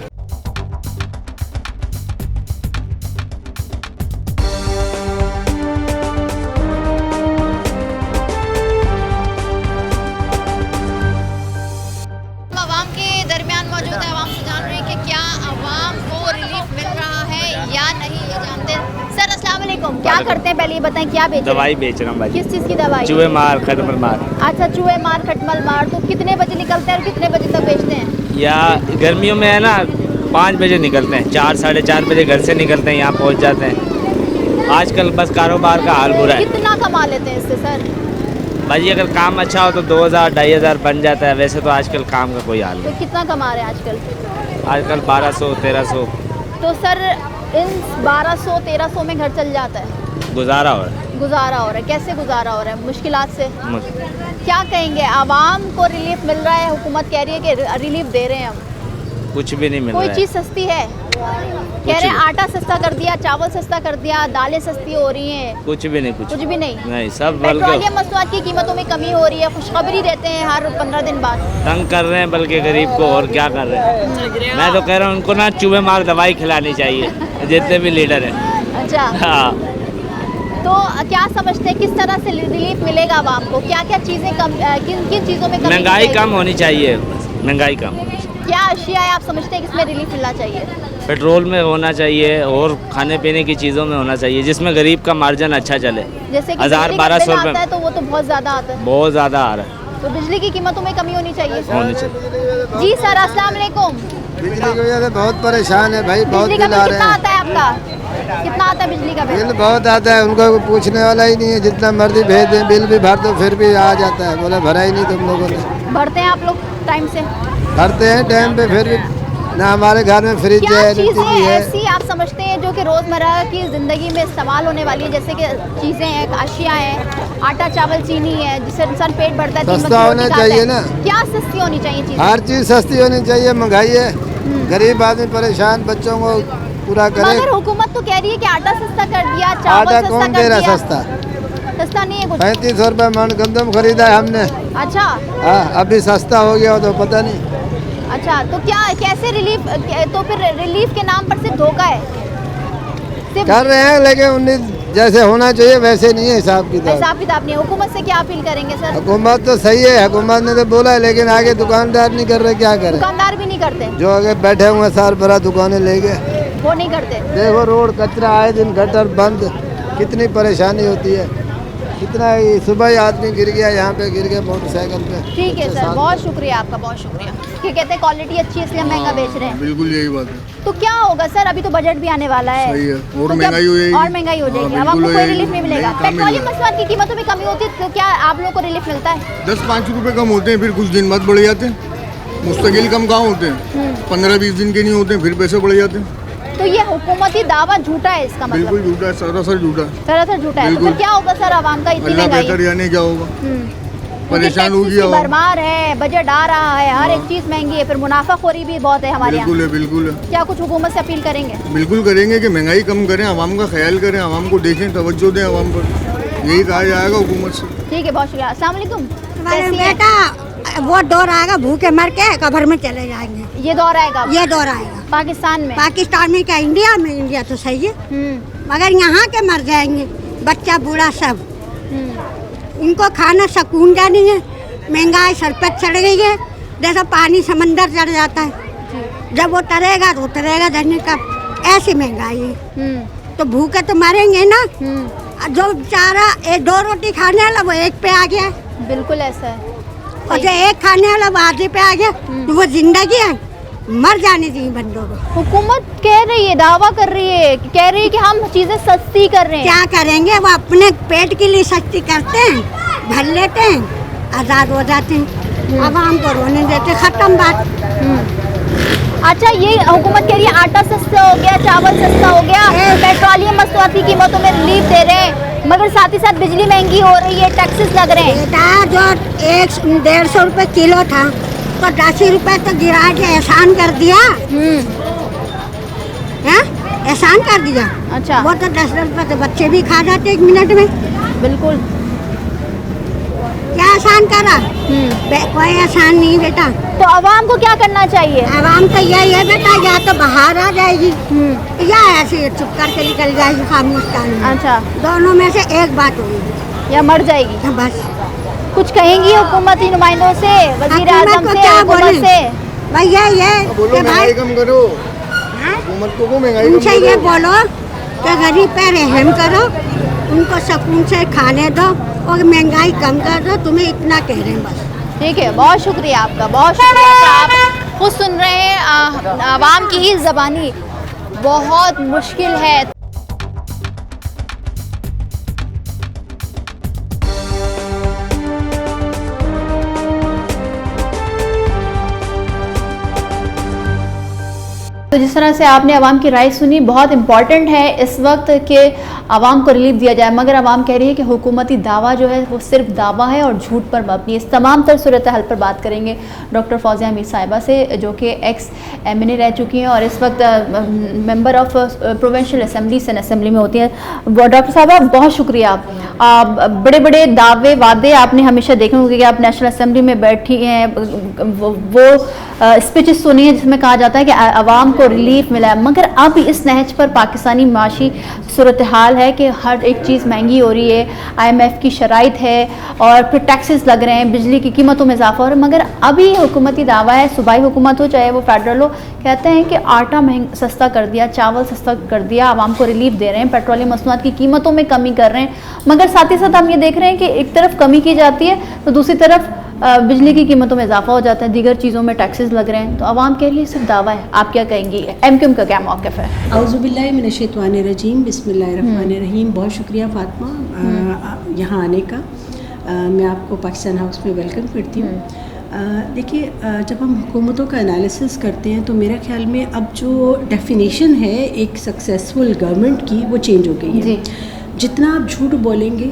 आवाम के दरमियान मौजूद है, आवाम से जान रहे हैं कि क्या आवाम को रिलीफ मिल रहा है या नहीं, ये जानते हैं। सर अस्सलाम वालेकुम, क्या करते हैं पहले ये बताएं, क्या बेच रहे हैं? दवाई बेच रहा हूँ भाई। किस चीज़ की दवाई? चूहे मार खटमल मार। अच्छा, चूहे मार खटमल मार। तो कितने बजे निकलते हैं और कितने बजे तक बेचते हैं? या गर्मियों में है ना 5 बजे निकलते हैं, 4 साढ़े 4 बजे घर से निकलते हैं, यहाँ पहुँच जाते हैं। आजकल बस कारोबार का हाल बुरा है। कितना कमा लेते हैं इससे सर? भाई अगर काम अच्छा हो तो 2000 2500 बन जाता है, वैसे तो आजकल काम का कोई हाल तो नहीं। कितना कमा रहे हैं आजकल? आजकल 1200 1300 तो सर इन 1200 1300 में घर चल जाता है? गुजारा हो रहा है। गुजारा हो रहा है। कैसे गुजारा हो रहा है? मुश्किलात से। मुश्किल। क्या कहेंगे, आवाम को रिलीफ मिल रहा है, हुकूमत कह रही है कि रिलीफ दे रहे हैं हम? कुछ भी नहीं मिल रहा कोई है। चीज़ सस्ती है? कह रहे हैं आटा सस्ता कर दिया, चावल सस्ता कर दिया, दालें सस्ती हो रही हैं। कुछ भी नहीं। कुछ भी नहीं। नहीं, सब पेट्रोलियम मसनूआत की कीमतों में कमी हो रही है, खुशखबरी देते हैं हर 15 दिन बाद। तंग कर रहे हैं बल्कि गरीब को, और क्या कर रहे हैं। मैं तो कह रहा हूँ उनको ना चूहे मार दवाई खिलानी चाहिए, जितने भी लीडर हैं। अच्छा, हाँ। तो क्या समझते हैं किस तरह से रिलीफ मिलेगा आवाम को? क्या क्या चीज़ें कम, किन किन चीज़ों में कमी? महंगाई कम होनी चाहिए, महंगाई कम। क्या अशिया है आप समझते हैं किसमें रिलीफ मिलना चाहिए? पेट्रोल में होना चाहिए और खाने पीने की चीज़ों में होना चाहिए, जिसमें गरीब का मार्जिन अच्छा चले। जैसे कि 1000-1200 आता है तो वो तो बहुत ज़्यादा आता है। बहुत ज़्यादा आ रहा है। तो बिजली की कीमतों में कमी होनी चाहिए। होनी चाहिए। जी सर अस्सलाम वालेकुम। बिजली की वजह से बहुत परेशान है भाई, बहुत बिजली का बिल आ बिल रहे कितना हैं। आता है आपका? कितना आता है बिजली का बिल? बिल बहुत आता है, उनको कोई पूछने वाला ही नहीं है, जितना मर्जी भेज दें बिल भी भर दो फिर भी आ जाता है। बोला भरा ही नहीं तुम लोगों ने। भरते हैं आप लोग टाइम से? भरते हैं टाइम पे, फिर भी ना हमारे घर में फ्रिज क्या है, चीज़ें टीवी है। ऐसी आप समझते हैं जो कि रोज़मर्रा की ज़िंदगी में इस्तेमाल होने वाली है, जैसे कि चीज़ें हैं, अशिया हैं, आटा चावल चीनी है, जिससे इंसान पेट भरता है, 3 वक्त सस्ता की होना रोटी खाता चाहिए है। ना। क्या सस्ती होनी चाहिए चीज़ें? हर चीज़ सस्ती होनी चाहिए, महंगाई है, गरीब आदमी परेशान, बच्चों को पूरा करे। मगर हुकूमत तो कह रही है कि आटा सस्ता कर दिया, चावल आटा सस्ता कौन कर दे रहा दिया। सस्ता? सस्ता नहीं है कुछ। 3500 रुपये मन गंदम खरीदा है हमने। अच्छा। हाँ, अभी सस्ता हो गया हो तो पता नहीं। अच्छा, तो क्या कैसे रिलीफ? तो फिर रिलीफ के नाम पर सिर्फ धोखा है? कर रहे हैं लेकिन 19 जैसे होना चाहिए वैसे नहीं है हिसाब किताब। हिसाब किताब नहीं। हुकूमत से क्या अपील करेंगे सर? हुकूमत तो सही है, हुकूमत ने तो बोला है, लेकिन आगे दुकानदार नहीं कर रहे, क्या करें? दुकानदार भी नहीं करते? जो आगे बैठे हुए साल भरा दुकानें ले गए, वो नहीं करते। देखो रोड कचरा आए दिन, गटर बंद, कितनी परेशानी होती है। कितना सुबह ही आदमी गिर गया, यहाँ पे गिर गया मोटरसाइकिल पे। ठीक है सर, बहुत शुक्रिया आपका, बहुत शुक्रिया। कि कहते हैं क्वालिटी अच्छी है इसलिए हम महंगा बेच रहे हैं। बिल्कुल यही बात है। तो क्या होगा सर, अभी तो बजट भी आने वाला है। सही है, और तो महंगाई हो जाएगी। और महंगाई हो जाएगी, अब आपको कोई रिलीफ नहीं मिलेगा। पेट्रोलियम मसनूआत की कीमतों में कमी होती है तो क्या आप लोगों को रिलीफ मिलता है? 10-5 रुपए कम होते हैं, फिर कुछ दिन बाद बढ़ जाते हैं। मुस्तकिल कम कहाँ होते हैं, 15-20 दिन के नहीं होते हैं, फिर पैसे बढ़ जाते हैं। तो ये हुकूमती दावा झूठा है इसका मतलब? बिल्कुल झूठा है, सरासर झूठा है। सरासर झूठा है। तो फिर क्या होगा सर आवाम का? इतनी अल्लाह महंगाई, बेहतर जाने क्या होगा, परेशान होगी आवाम। भरमार है, बजट आ रहा है, हर एक चीज़ महंगी है, फिर मुनाफाखोरी भी बहुत है हमारे यहाँ। बिल्कुल है, बिल्कुल है। क्या कुछ हुकूमत से अपील करेंगे? बिल्कुल करेंगे कि महंगाई कम करें, आवाम का ख्याल करें, आवाम को देखें, तवज्जो दें आवाम पर, यही कहा जाएगा हुकूमत से। ठीक है, बहुत शुक्रिया। अस्सलाम वालेकुम। बेटा वो दौर आएगा, भूखे मर के कब्र में चले जाएंगे। ये दौर आएगा? ये दौर आएगा पाकिस्तान में? पाकिस्तान में क्या इंडिया में? इंडिया तो सही है, मगर यहाँ के मर जाएंगे बच्चा बूढ़ा सब। उनको खाना सुकून का नहीं है, महंगाई सर पे चढ़ गई है, जैसा पानी समंदर चढ़ जाता है, जब वो तरेगा तो उतरेगा धरने का, ऐसी महंगाई है। तो भूखे तो मरेंगे ना। जो बेचारा 2 रोटी खाने वाला वो 1 पे आ गया। बिल्कुल ऐसा है। और जो 1 खाने वाला वो आधे पे आ गया, तो वो जिंदगी है, मर जाने चाहिए बंदों को। हुकूमत कह रही है, दावा कर रही है, कह रही है कि हम चीजें सस्ती कर रहे हैं। क्या करेंगे, वो अपने पेट के लिए सस्ती करते हैं, भर लेते हैं, आज़ाद हो जाते हैं। आवाम को रोने देते, खत्म बात। अच्छा, ये हुकूमत कह रही है आटा सस्ता हो गया, चावल सस्ता हो गया, पेट्रोलियम मसनूआत की कीमतों में रिलीफ दे रहे हैं, मगर साथ ही साथ बिजली महंगी हो रही है, टैक्सेस लग रहे हैं। बेटा जो 150 रुपए किलो था तो 10 रुपए तो गिरा के एहसान कर दिया। एहसान कर दिया। अच्छा, वो तो 10 रुपए तो बच्चे भी खा जाते 1 मिनट में। बिल्कुल। क्या एहसान करा? कोई एहसान नहीं बेटा। तो आवाम को क्या करना चाहिए? आवाम तो यही है बेटा, या तो बाहर आ जाएगी या ऐसे चुप करके निकल जाएगी खामोश। अच्छा, दोनों में से एक बात होगी, या मर जाएगी। बस। कुछ कहेंगी हुकूमती नुमाइंदों से, वजीर आज़म से, हुकूमत से? भैया ये महंगाई कम करो, हुकूमत को महंगाई उनसे ये बोलो कि गरीब पे रहम करो, उनको सुकून से खाने दो और महंगाई कम कर दो, तुम्हें इतना कह रहे हैं बस। ठीक है, बहुत शुक्रिया आपका, बहुत शुक्रिया। आप खुद सुन रहे हैं, आवाम की ही ज़बानी बहुत मुश्किल है। तो जिस तरह से आपने आवाम की राय सुनी, बहुत इंपॉर्टेंट है इस वक्त कि आवाम को रिलीफ दिया जाए, मगर आवाम कह रही है कि हुकूमती दावा जो है वो सिर्फ दावा है और झूठ पर मबनी है। इस तमाम तर सूरत हाल पर बात करेंगे डॉक्टर फौजिया मीर साहिबा से, जो कि एक्स MNA रह चुकी हैं और इस वक्त मेंबर ऑफ प्रोविंशियल असेंबली सन असेंबली में होती हैं। डॉक्टर साहबा, बहुत शुक्रिया। बड़े बड़े दावे वादे आपने हमेशा देखे होंगे कि आप नेशनल असेंबली में बैठी हैं, वो स्पीचेस सुनी है जिसमें कहा जाता है कि आवाम को रिलीफ मिला है, मगर अब इस नहज पर पाकिस्तानी माशी सूरत हाल है कि हर एक चीज़ महंगी हो रही है, IMF की शराइत है और फिर टैक्सेस लग रहे हैं, बिजली की कीमतों में इजाफा हो रहा है। मगर अभी हुकूमती दावा है, सूबाई हुकूमत हो चाहे वो फेडरल हो, कहते हैं कि आटा सस्ता कर दिया, चावल सस्ता कर दिया, आवाम को रिलीफ दे रहे हैं, पेट्रोलियम मसनूआत की कीमतों में कमी कर रहे हैं। मगर साथ ही साथ हम ये देख रहे हैं कि एक तरफ कमी की जाती है तो दूसरी तरफ बिजली की कीमतों में इजाफा हो जाता है, दीगर चीज़ों में टैक्सेस लग रहे हैं। तो आवाम के लिए सिर्फ दावा है, आप क्या कहेंगी? MQM का क्या मौक़िफ़ है? औज़ुबिल्लाहि मिनश्शैतानिर्रजीम, बिस्मिल्लाहिर्रहमानिर्रहीम। बहुत शुक्रिया फ़ातिमा यहाँ आने का। मैं आपको पाकिस्तान हाउस में वेलकम करती हूँ। देखिए, जब हम हुकूमतों का एनालिसिस करते हैं तो मेरा ख्याल में अब जो डेफिनेशन है एक सक्सेसफुल गवर्नमेंट की, वो चेंज हो गई है। जितना आप झूठ बोलेंगे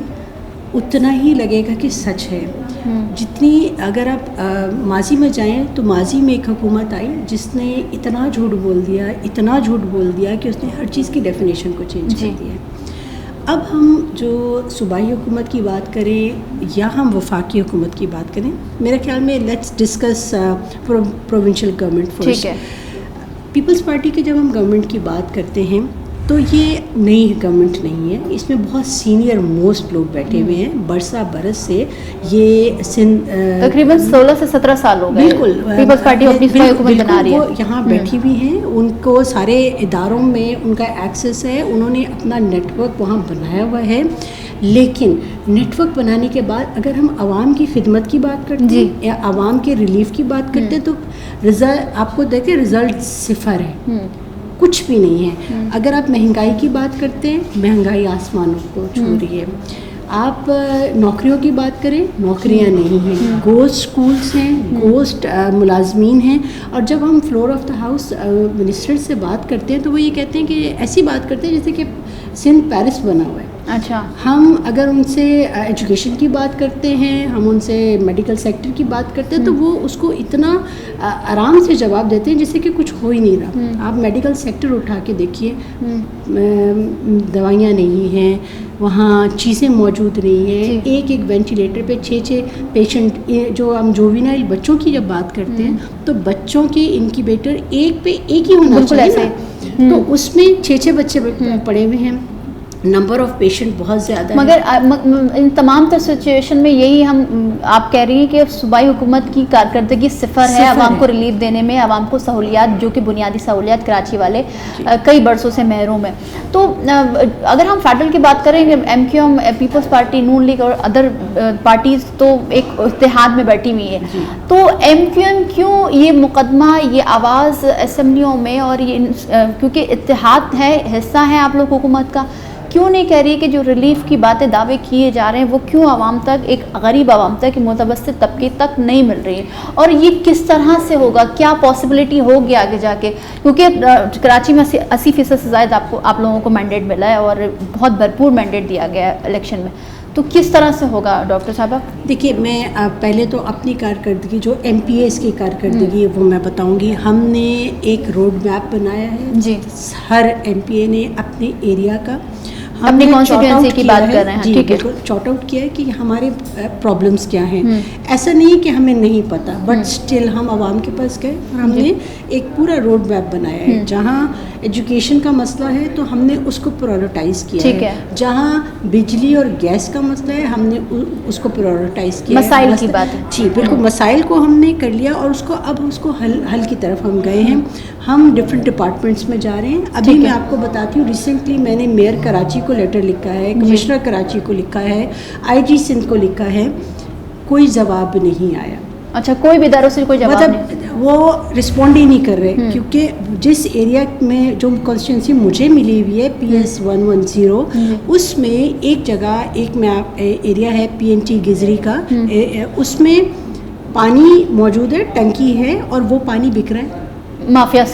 उतना ही लगेगा कि सच है। जितनी अगर आप माजी में जाएं तो माजी में एक हुकूमत आई जिसने इतना झूठ बोल दिया, इतना झूठ बोल दिया कि उसने हर चीज़ की डेफिनेशन को चेंज कर दिया है। अब हम जो सूबाई हुकूमत की बात करें या हम वफाकी हुकूमत की बात करें, मेरे ख्याल में let's discuss provincial government first. People's Party की जब हम गवर्नमेंट की बात करते हैं तो ये नई गवर्नमेंट नहीं है, इसमें बहुत सीनियर मोस्ट लोग बैठे हुए हैं। बरस से ये तकरीबन 16 से 17 साल हो गए। बिल्कुल, पीपल्स पार्टी अपनी हुकूमत बना रही है। वो यहाँ बैठी हुई हैं, उनको सारे इदारों में उनका एक्सेस है, उन्होंने अपना नेटवर्क वहाँ बनाया हुआ है। लेकिन नेटवर्क बनाने के बाद अगर हम आवाम की खिदमत की बात करते हैं या आवाम के रिलीफ की बात करते हैं तो रिजल्ट आपको देखें, रिजल्ट सिफर है, कुछ भी नहीं है। अगर आप महंगाई की बात करते हैं, महंगाई आसमानों को छू रही है। आप नौकरियों की बात करें, नौकरियां नहीं हैं, गोस्ट स्कूल्स हैं, गोस्ट मुलाजमीन हैं। और जब हम floor of the house minister से बात करते हैं तो वो ये कहते हैं कि ऐसी बात करते हैं जैसे कि सिंध पेरिस बना हुआ है। अच्छा, हम अगर उनसे एजुकेशन की बात करते हैं, हम उनसे मेडिकल सेक्टर की बात करते हैं तो वो उसको इतना आराम से जवाब देते हैं जैसे कि कुछ हो ही नहीं रहा। आप मेडिकल सेक्टर उठा के देखिए, दवाइयाँ नहीं हैं वहाँ, चीज़ें मौजूद नहीं हैं। एक वेंटिलेटर पे 6 पेशेंट, जो हम जुवेनाइल बच्चों की जब बात करते हैं तो बच्चों के इंक्यूबेटर एक पे एक ही होना चाहिए, तो उसमें 6 बच्चे पड़े हुए हैं। नंबर ऑफ पेशेंट बहुत ज़्यादा, मगर इन तमाम तर सिचुएशन में यही हम आप कह रही हैं कि सूबाई हुकूमत की कारकर्दगी सिफर है आवाम को रिलीफ देने में, आवाम को सहूलियात जो कि बुनियादी सहूलियात कराची वाले कई बरसों से महरूम है। तो अगर हम फेडरल की बात करेंगे, MQM, पीपल्स पार्टी, नून लीग और अदर पार्टीज़ तो एक इत्तेहाद में बैठी हुई है, तो MQM क्यों ये मुकदमा, ये आवाज़ असम्बलियों में और ये क्योंकि इत्तेहाद है, हिस्सा है आप लोग हुकूमत का, क्यों नहीं कह रही है कि जो रिलीफ की बातें दावे किए जा रहे हैं वो क्यों आवाम तक, एक गरीब आवाम तक, मुतवस्सित तबके तक नहीं मिल रही है? और ये किस तरह से होगा, क्या पॉसिबिलिटी होगी आगे जाके? क्योंकि कराची में 80% से ज़्यादा आप लोगों को मैंडेट मिला है और बहुत भरपूर मैंडेट दिया गया है इलेक्शन में, तो किस तरह से होगा डॉक्टर साहब? देखिए, मैं पहले तो अपनी कारकर्दगी, जो MPAs की कारकर्दगी है वो मैं बताऊंगी। हमने एक रोड मैप बनाया है जी, हर MPA ने अपने एरिया का, अपनी कॉन्स्टिट्यूएंसी की बात कर रहे हैं, ठीक है, चॉट आउट किया है कि हमारे प्रॉब्लम्स क्या हैं। ऐसा नहीं है कि हमें नहीं पता, बट स्टिल हम आवाम के पास गए और हमने एक पूरा रोड मैप बनाया है। जहाँ एजुकेशन का मसला है तो हमने उसको प्रायोरिटाइज किया है, जहाँ बिजली और गैस का मसला है हमने उसको प्रायोरिटाइज किया है। मसाइल की बात है जी, बिल्कुल, मसाइल को हमने कर लिया और उसको अब उसको हल की तरफ हम गए हैं। हम डिफरेंट डिपार्टमेंट्स में जा रहे हैं। अभी मैं आपको बताती हूँ, रिसेंटली मैंने मेयर कराची को लेटर लिखा है, कमिश्नर कराची को लिखा है, IG सिंध को लिखा है, कोई जवाब नहीं आया। अच्छा, कोई भी इदारों से कोई जवाब नहीं? वो रिस्पॉन्ड ही नहीं कर रहे, क्योंकि जिस एरिया में जो कॉन्स्टिट्यूंसी मुझे मिली हुई है PS 110, उसमें एक जगह एरिया है PNT गिजरी का, उसमें पानी मौजूद है, टंकी है और वो पानी बिक रहा है माफिया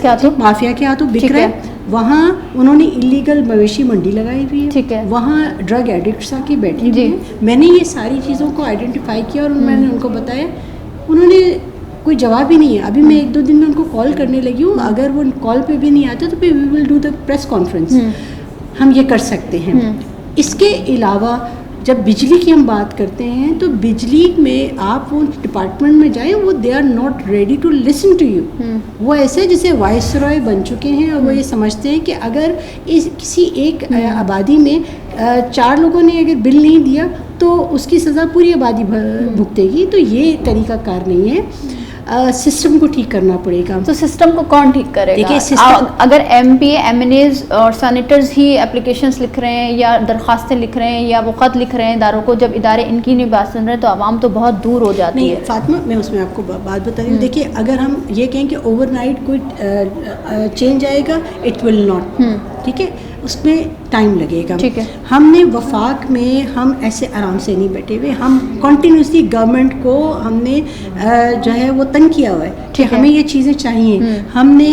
के हाथों बिक रहा है। वहाँ उन्होंने इलीगल मवेशी मंडी लगाई हुई है, ठीक है, वहाँ ड्रग एडिक्ट्स आके बैठे हुए हैं। मैंने ये सारी चीज़ों को आइडेंटिफाई किया और मैंने उनको बताया, उन्होंने कोई जवाब ही नहीं है। अभी मैं 1-2 दिन में उनको कॉल करने लगी हूँ, अगर वो कॉल पे भी नहीं आते तो फिर we will do the press conference. हम ये कर सकते हैं। इसके अलावा जब बिजली की हम बात करते हैं तो बिजली में आप वो डिपार्टमेंट में जाएं, वो they are not ready to listen to you. वो ऐसे जैसे वाइसरॉय बन चुके हैं और वो ये समझते हैं कि अगर किसी एक आबादी में 4 लोगों ने अगर बिल नहीं दिया तो उसकी सज़ा पूरी आबादी भुगतेगी। तो ये तरीका कार नहीं है। सिस्टम को ठीक करना पड़ेगा। तो सिस्टम को कौन ठीक करेगा? देखिए, अगर MPA, MNAs और सैनिटर्स ही एप्लीकेशंस लिख रहे हैं या दरख्वास्तें लिख रहे हैं या वो ख़त लिख रहे हैं इदारों को, जब इदारे इनकी नहीं बात सुन रहे हैं तो आवाम तो बहुत दूर हो जाती है। फातिमा, मैं उसमें आपको बात बता रही हूँ। देखिए, अगर हम ये कहें कि ओवरनाइट कोई चेंज आएगा, इट विल नॉट, ठीक है, उसमें टाइम लगेगा। ठीक है, हमने वफाक में हम ऐसे आराम से नहीं बैठे हुए, हम कंटिन्यूसली गवर्नमेंट को हमने जो है वो तंग किया हुआ है कि हमें ये चीज़ें चाहिए। हमने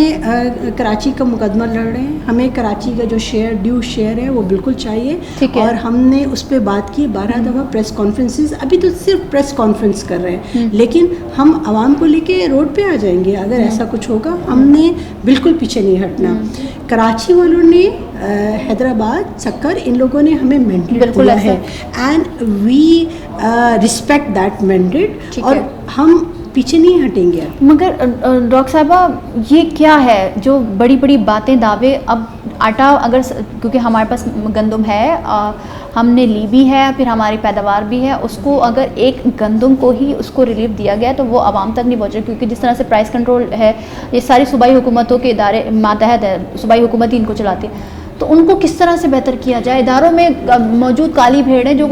कराची का मुकदमा लड़ रहे हैं, हमें कराची का जो ड्यू शेयर है वो बिल्कुल चाहिए, और हमने उस पर बात की 12 दफ़ा प्रेस कॉन्फ्रेंसेस। अभी तो सिर्फ प्रेस कॉन्फ्रेंस कर रहे हैं, लेकिन हम आवाम को लेके रोड पे आ जाएंगे अगर ऐसा कुछ होगा। हमने बिल्कुल पीछे नहीं हटना। कराची वालों ने, हैदराबाद, सक्कर, इन लोगों ने हमें मैंडेट दिया है and we respect that mandate और हम पीछे नहीं हटेंगे। मगर डॉक्टर साहबा, ये क्या है जो बड़ी बड़ी बातें, दावे? अब आटा अगर, क्योंकि हमारे पास गंदम है, हमने ली भी है, फिर हमारी पैदावार भी है, उसको अगर एक गंदम को ही उसको रिलीफ दिया गया तो वो आवाम तक नहीं पहुँच रहा, क्योंकि जिस तरह से प्राइस कंट्रोल है, ये सारी सूबाई हुकूमतों के इदारे मातहत है, सूबाई हुकूमत ही इनको चलाती है। तो उनको किस तरह से बेहतर किया जाए? इदारों में मौजूद काली भेड़ है जो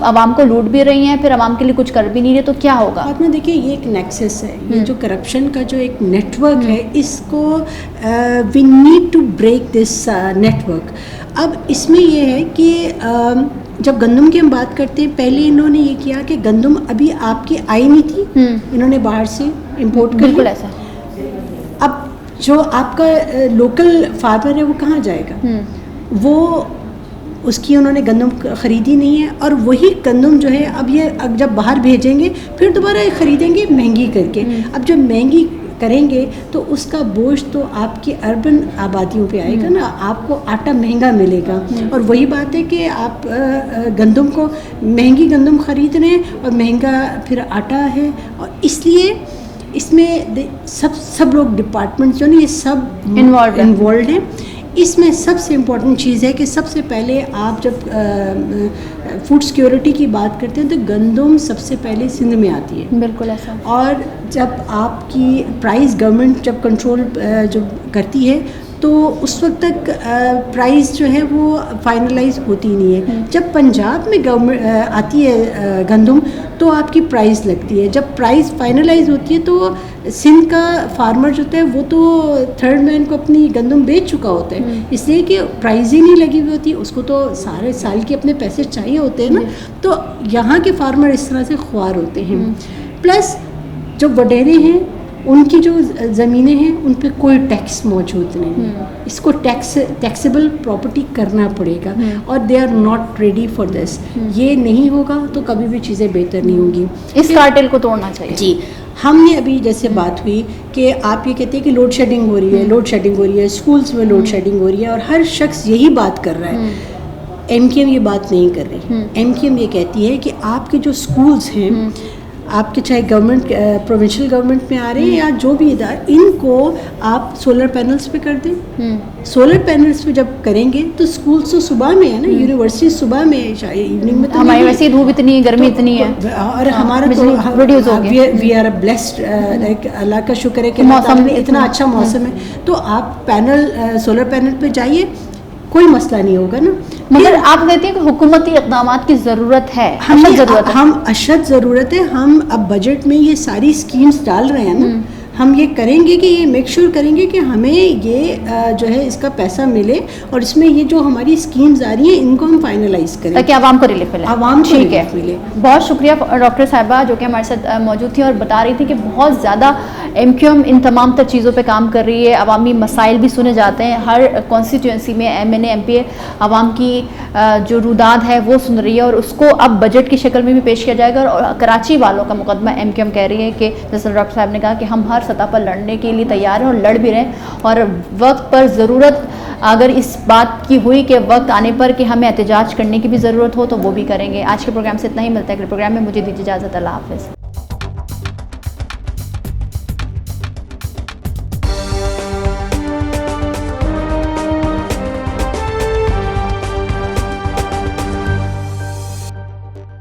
आवाम को लूट भी रही हैं, फिर आवाम के लिए कुछ कर भी नहीं रहे, तो क्या होगा? आपने देखिए, ये एक नेक्सस है, ये जो करप्शन का जो एक नेटवर्क है, इसको we need to break this network. अब इसमें ये है कि जब गंदम की हम बात करते हैं, पहले इन्होंने ये किया कि गंदम अभी आपकी आई नहीं थी, इन्होंने बाहर से इम्पोर्ट कर, बिल्कुल ऐसा। अब जो आपका लोकल फार्मर है वो कहाँ जाएगा? वो उसकी उन्होंने गंदम ख़रीदी नहीं है, और वही गंदम जो है अब जब बाहर भेजेंगे फिर दोबारा ख़रीदेंगे महंगी करके। अब जब महंगी करेंगे तो उसका बोझ तो आपकी अर्बन आबादियों पे आएगा ना, आपको आटा महंगा मिलेगा। और वही बात है कि आप गंदम को, महंगी गंदम ख़रीद रहे हैं और महंगा फिर आटा है, और इसलिए इसमें सब लोग, डिपार्टमेंट जो नहीं, ये सब इन्वॉल्व हैं। इसमें सबसे इम्पोर्टेंट चीज़ है कि सबसे पहले आप जब फूड सिक्योरिटी की बात करते हैं तो गंदम सबसे पहले सिंध में आती है, बिल्कुल ऐसा। और जब आपकी प्राइस गवर्नमेंट जब कंट्रोल जब करती है तो उस वक्त तक प्राइस जो है वो फाइनलाइज होती नहीं है। जब पंजाब में गवर्नमेंट आती है गंदम तो आपकी प्राइस लगती है। जब प्राइस फाइनलाइज होती है तो सिंध का फार्मर जो होता है वो तो थर्ड मैन को अपनी गंदम बेच चुका होता है, इसलिए कि प्राइस ही नहीं लगी हुई होती, उसको तो सारे साल के अपने पैसे चाहिए होते हैं ना। तो यहाँ के फार्मर इस तरह से ख्वार होते हैं। प्लस जो वडेरे हैं उनकी जो ज़मीनें हैं उन पे कोई टैक्स मौजूद नहीं है। इसको टैक्सेबल प्रॉपर्टी करना पड़ेगा और they are not ready for this. ये नहीं होगा तो कभी भी चीज़ें बेहतर नहीं होंगी। इस कार्टेल को तोड़ना चाहिए। जी, हमने अभी जैसे बात हुई कि आप ये कहते हैं कि लोड शेडिंग हो रही है, लोड शेडिंग हो रही है, स्कूल्स में लोड शेडिंग हो रही है और हर शख्स यही बात कर रहा है। एमकेएम ये बात नहीं कर रही। एमकेएम ये कहती है कि आपके जो स्कूल्स हैं, आपके चाहे गवर्नमेंट प्रोविंशियल गवर्नमेंट में आ रहे हैं या जो भी इधर, इनको आप सोलर पैनल्स पे कर दें। सोलर पैनल्स पे जब करेंगे तो स्कूल तो सुबह में है ना, यूनिवर्सिटी सुबह में है, शायद इवनिंग में तो हमारी वैसे धूप इतनी है, गर्मी इतनी है और हमारा तो वी आर ब्लेस्ड, लाइक अल्लाह का शुक्र है कि मौसम इतना अच्छा मौसम है। तो आप पैनल सोलर पैनल पे जाइए, कोई मसला नहीं होगा ना। मगर आप कहते हैं कि हुकूमती इक़दामात की ज़रूरत है, हम अशद ज़रूरत है। हम अब बजट में ये सारी स्कीम्स डाल रहे हैं ना, हम ये करेंगे कि ये मेक श्योर करेंगे कि हमें ये जो है इसका पैसा मिले और इसमें ये जो हमारी स्कीम्स आ रही हैं इनको हम फाइनलाइज करें ताकि आवाम को रिलीफ मिले। आवाम को रिलीफ मिले। बहुत शुक्रिया डॉक्टर साहिबा जो कि हमारे साथ मौजूद थी और बता रही थी कि बहुत ज़्यादा एमक्यूएम इन तमाम तर चीज़ों पे काम कर रही है। अवामी मसाइल भी सुने जाते हैं, हर कॉन्स्टिट्यूंसी में एमएनए एमपीए आवाम की जो रुदाद है वो सुन रही है और उसको अब बजट की शक्ल में भी पेश किया जाएगा। और कराची वालों का मुकदमा एमक्यूएम कह रही है कि जैसे डॉक्टर साहब ने कहा कि हम हर सतह पर लड़ने के लिए तैयार हैं और लड़ भी रहे हैं और वक्त पर ज़रूरत अगर इस बात की हुई कि वक्त आने पर कि हमें एहतजाज करने की भी ज़रूरत हो तो वो भी करेंगे। आज के प्रोग्राम से इतना ही, मिलता है अगले प्रोग्राम में। मुझे दीजिए इजाज़त, अल्लाह हाफ़िज़।